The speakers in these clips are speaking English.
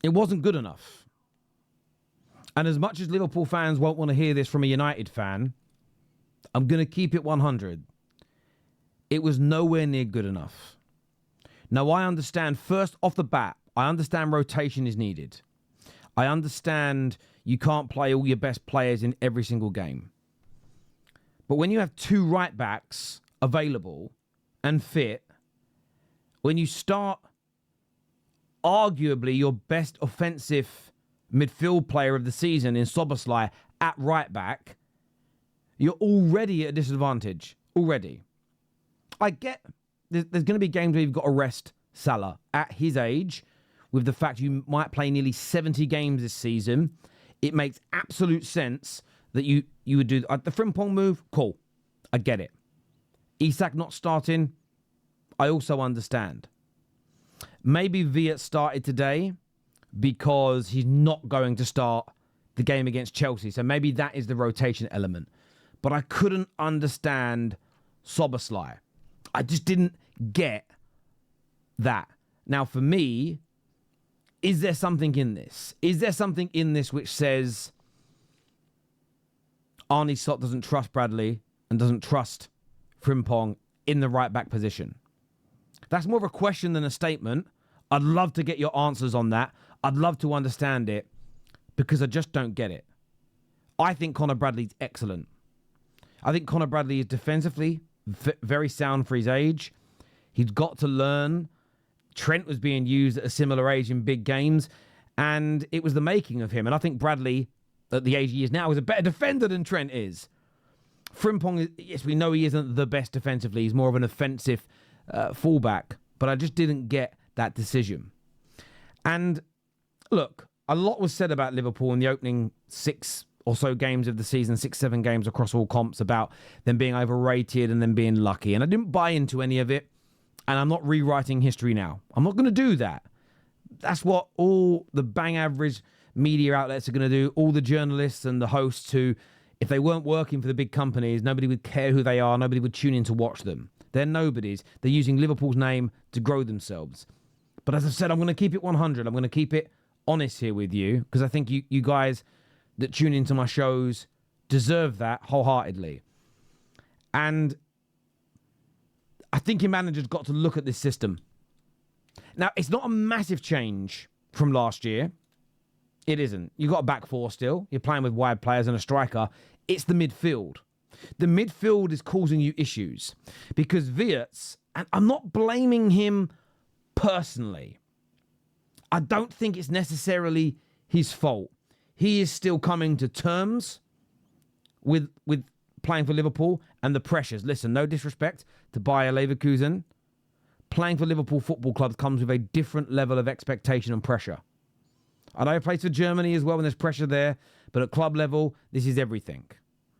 It wasn't good enough. And as much as Liverpool fans won't want to hear this from a United fan, I'm going to keep it 100. It was nowhere near good enough. Now, I understand, first off the bat, I understand rotation is needed. I understand you can't play all your best players in every single game. But when you have two right backs available and fit, when you start arguably your best offensive midfield player of the season in Szoboszlai at right back, you're already at a disadvantage. Already. I get there's going to be games where you've got to rest Salah at his age, with the fact you might play nearly 70 games this season. It makes absolute sense that you would do the Frimpong move. Cool. I get it. Isak not starting, I also understand. Maybe Viet started today because he's not going to start the game against Chelsea. So maybe that is the rotation element. But I couldn't understand Szoboszlai. I just didn't get that. Now, for me, is there something in this? Is there something in this which says Arne Slot doesn't trust Bradley and doesn't trust Frimpong in the right back position? That's more of a question than a statement. I'd love to get your answers on that. I'd love to understand it because I just don't get it. I think Conor Bradley's excellent. I think Conor Bradley is defensively very sound for his age. He's got to learn. Trent was being used at a similar age in big games, and it was the making of him. And I think Bradley, at the age he is now, is a better defender than Trent is. Frimpong, yes, we know he isn't the best defensively. He's more of an offensive fullback, but I just didn't get that decision. And look, a lot was said about Liverpool in the opening 6 or so games of the season, 6-7 games across all comps, about them being overrated and them being lucky. And I didn't buy into any of it. And I'm not rewriting history now. I'm not going to do that. That's what all the bang average media outlets are going to do. All the journalists and the hosts who, if they weren't working for the big companies, nobody would care who they are. Nobody would tune in to watch them. They're nobodies. They're using Liverpool's name to grow themselves. But as I said, I'm going to keep it 100. I'm going to keep it honest here with you, because I think you guys that tune into my shows deserve that wholeheartedly. And I think your manager's got to look at this system. Now, it's not a massive change from last year. It isn't. You've got a back four still. You're playing with wide players and a striker. It's the midfield. The midfield is causing you issues because Wirtz, and I'm not blaming him personally. I don't think it's necessarily his fault. He is still coming to terms with playing for Liverpool and the pressures. Listen, no disrespect to Bayer Leverkusen. Playing for Liverpool Football Club comes with a different level of expectation and pressure. I know he plays for Germany as well and there's pressure there, but at club level, this is everything.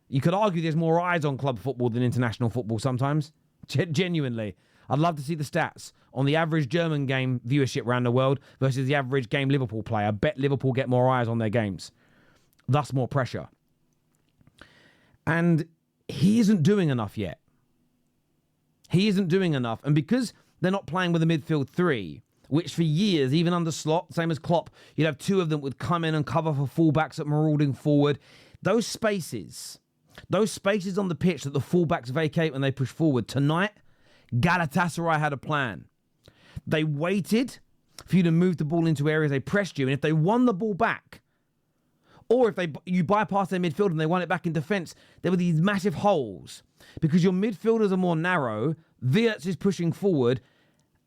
You could argue there's more eyes on club football than international football sometimes. Genuinely. I'd love to see the stats on the average German game viewership around the world versus the average game Liverpool player. I bet Liverpool get more eyes on their games. Thus more pressure. And he isn't doing enough yet. He isn't doing enough. And because they're not playing with a midfield three, which for years, even under Slot, same as Klopp, you'd have two of them would come in and cover for fullbacks that marauding forward. Those spaces on the pitch that the fullbacks vacate when they push forward. Tonight, Galatasaray had a plan. They waited for you to move the ball into areas they pressed you, and if they won the ball back, or if you bypass their midfield and they won it back in defence, there were these massive holes. Because your midfielders are more narrow, Wirtz is pushing forward,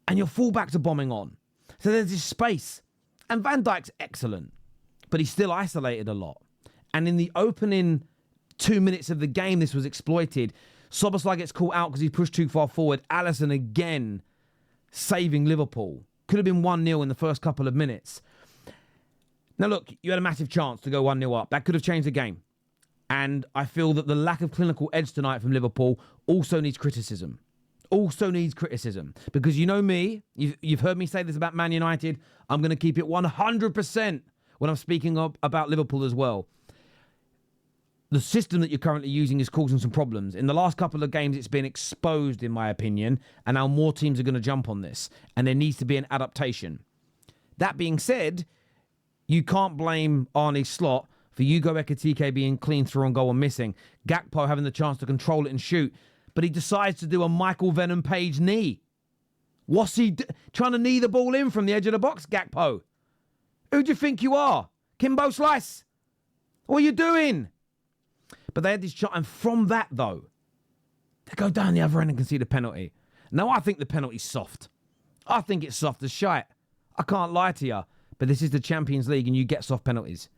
and your fullbacks are bombing on. So there's this space. And Van Dijk's excellent, but he's still isolated a lot. And in the opening 2 minutes of the game, this was exploited. Szoboszlai gets caught out because he's pushed too far forward. Alisson again saving Liverpool. Could have been 1-0 in the first couple of minutes. Now look, you had a massive chance to go 1-0 up. That could have changed the game. And I feel that the lack of clinical edge tonight from Liverpool also needs criticism. Because you know me, you've heard me say this about Man United. I'm going to keep it 100% when I'm speaking about Liverpool as well. The system that you're currently using is causing some problems. In the last couple of games, it's been exposed, in my opinion, and now more teams are going to jump on this, and there needs to be an adaptation. That being said, You can't blame Arne Slot for Hugo Ekitike being clean through on goal and missing. Gakpo having the chance to control it and shoot. But he decides to do a Michael Venom Page knee. What's he trying to knee the ball in from the edge of the box, Gakpo? Who do you think you are? Kimbo Slice? What are you doing? But they had this shot, and from that, though, they go down the other end and concede a penalty. Now, I think the penalty's soft. I think it's soft as shite. I can't lie to you, but this is the Champions League, and you get soft penalties.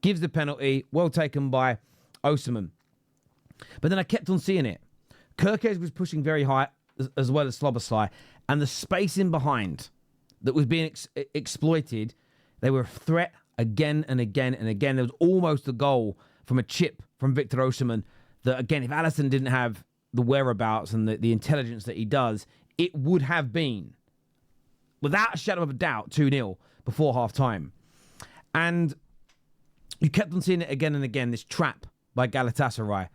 Gives the penalty, well taken by Osimhen. But then I kept on seeing it. Kirkes was pushing very high, as well as Szoboszlai, and the space in behind that was being exploited, they were a threat again and again and again. There was almost a goal from a chip from Victor Osimhen that, again, if Alisson didn't have the whereabouts and the intelligence that he does, it would have been, without a shadow of a doubt, 2-0 before half-time. And you kept on seeing it again and again, this trap by Galatasaray.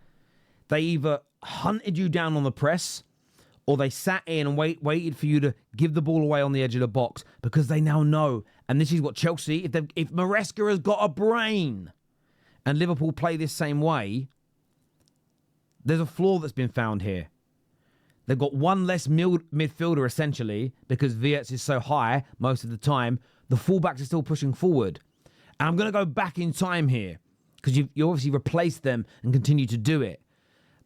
They either hunted you down on the press, or they sat in and waited for you to give the ball away on the edge of the box, because they now know, and this is what Chelsea, if Maresca has got a brain, and Liverpool play this same way, there's a flaw that's been found here. They've got one less midfielder, essentially, because Wirtz is so high most of the time. The fullbacks are still pushing forward. And I'm going to go back in time here, because you obviously replaced them and continue to do it.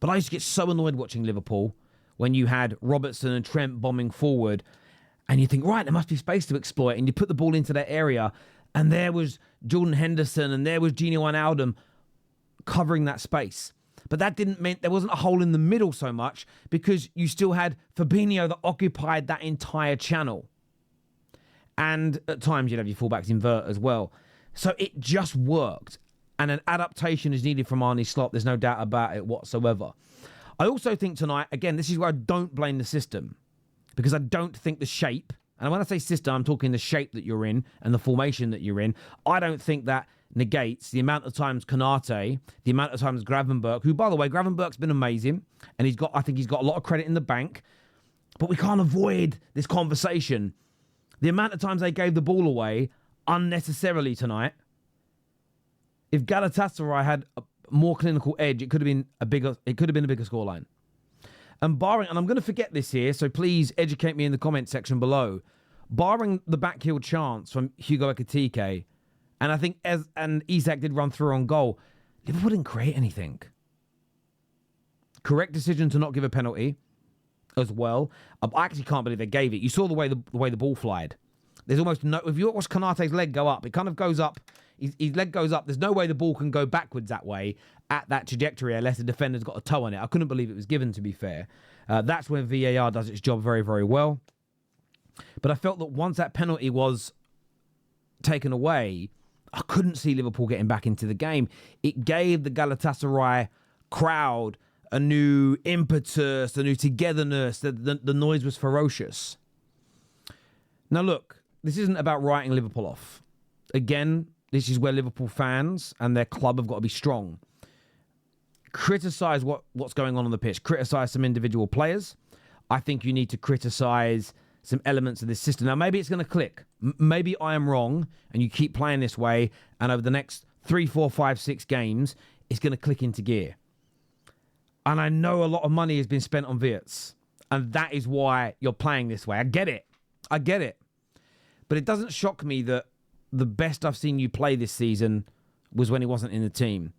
But I used to get so annoyed watching Liverpool when you had Robertson and Trent bombing forward, and you think, right, there must be space to exploit, and you put the ball into that area, and there was Jordan Henderson, and there was Gini Wijnaldum covering that space. But that didn't mean there wasn't a hole in the middle so much, because you still had Fabinho that occupied that entire channel. And at times you'd have your fullbacks invert as well. So it just worked. And an adaptation is needed from Arne Slot. There's no doubt about it whatsoever. I also think tonight, again, this is where I don't blame the system, because I don't think the shape, and when I say system, I'm talking the shape that you're in and the formation that you're in. I don't think that negates the amount of times Konate, the amount of times Gravenberch, who, by the way, Gravenberch's been amazing, and I think he's got a lot of credit in the bank, but we can't avoid this conversation. The amount of times they gave the ball away unnecessarily tonight. If Galatasaray had a more clinical edge, it could have been a bigger scoreline. And I'm going to forget this here, so please educate me in the comment section below. Barring the backheel chance from Hugo Ekitike, and I think Isak did run through on goal, Liverpool didn't create anything. Correct decision to not give a penalty as well. I actually can't believe they gave it. You saw the way the ball flied. There's almost no... If you watch Konate's leg go up, it kind of goes up. His leg goes up. There's no way the ball can go backwards that way at that trajectory unless the defender's got a toe on it. I couldn't believe it was given, to be fair. That's when VAR does its job very, very well. But I felt that once that penalty was taken away, I couldn't see Liverpool getting back into the game. It gave the Galatasaray crowd a new impetus, a new togetherness. The noise was ferocious. Now, look, this isn't about writing Liverpool off. Again, this is where Liverpool fans and their club have got to be strong. Criticise what's going on the pitch. Criticise some individual players. I think you need to criticise some elements of this system. Now, maybe it's going to click. Maybe I am wrong, and you keep playing this way, and over the next 3, 4, 5, 6 games, it's going to click into gear. And I know a lot of money has been spent on Wirtz, and that is why you're playing this way. I get it. But it doesn't shock me that the best I've seen you play this season was when he wasn't in the team.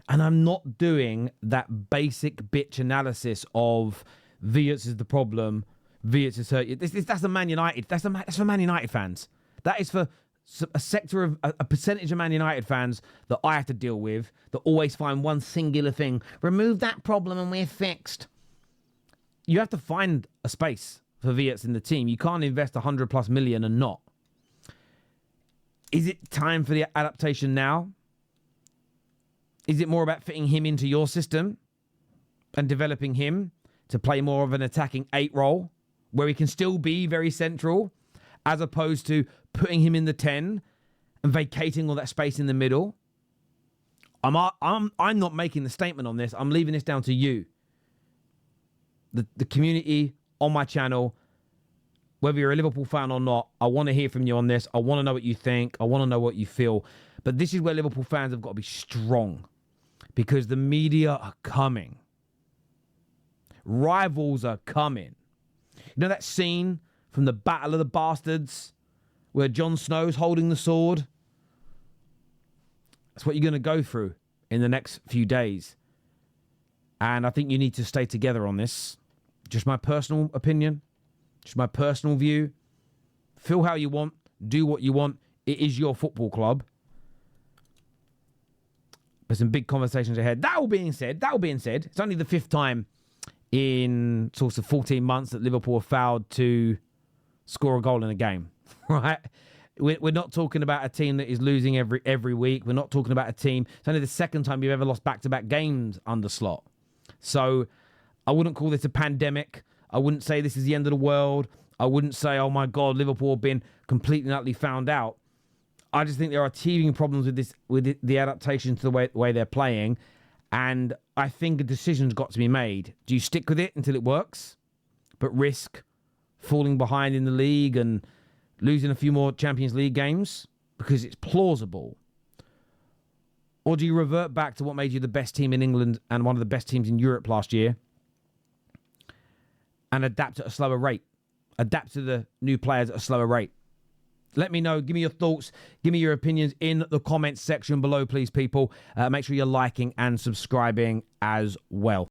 And I'm not doing that basic bitch analysis of Wirtz is the problem, Wirtz is hurt. That's the Man United. That's for Man United fans. That is for a sector of a percentage of Man United fans that I have to deal with, that always find one singular thing. Remove that problem and we're fixed. You have to find a space for Wirtz in the team. You can't invest 100+ million and not. Is it time for the adaptation now? Is it more about fitting him into your system and developing him to play more of an attacking 8 role where he can still be very central, as opposed to putting him in the 10 and vacating all that space in the middle? I'm not making the statement on this. I'm leaving this down to you, the community on my channel, whether you're a Liverpool fan or not, I want to hear from you on this. I want to know what you think. I want to know what you feel. But this is where Liverpool fans have got to be strong, because the media are coming. Rivals are coming. You know that scene from the Battle of the Bastards where Jon Snow's holding the sword? That's what you're going to go through in the next few days. And I think you need to stay together on this. Just my personal opinion. Just my personal view. Feel how you want. Do what you want. It is your football club. There's some big conversations ahead. That all being said, it's only the 5th time in sort of 14 months that Liverpool have failed to score a goal in a game, right? We're not talking about a team that is losing every week. We're not talking about a team. It's only the 2nd time you've ever lost back-to-back games under Slot. So I wouldn't call this a pandemic. I wouldn't say this is the end of the world. I wouldn't say, oh my God, Liverpool have been completely and utterly found out. I just think there are teething problems with the adaptation to the way they're playing. And I think a decision's got to be made. Do you stick with it until it works, but risk falling behind in the league and losing a few more Champions League games because it's plausible? Or do you revert back to what made you the best team in England and one of the best teams in Europe last year and adapt at a slower rate? Adapt to the new players at a slower rate. Let me know. Give me your thoughts. Give me your opinions in the comments section below, please, people. Make sure you're liking and subscribing as well.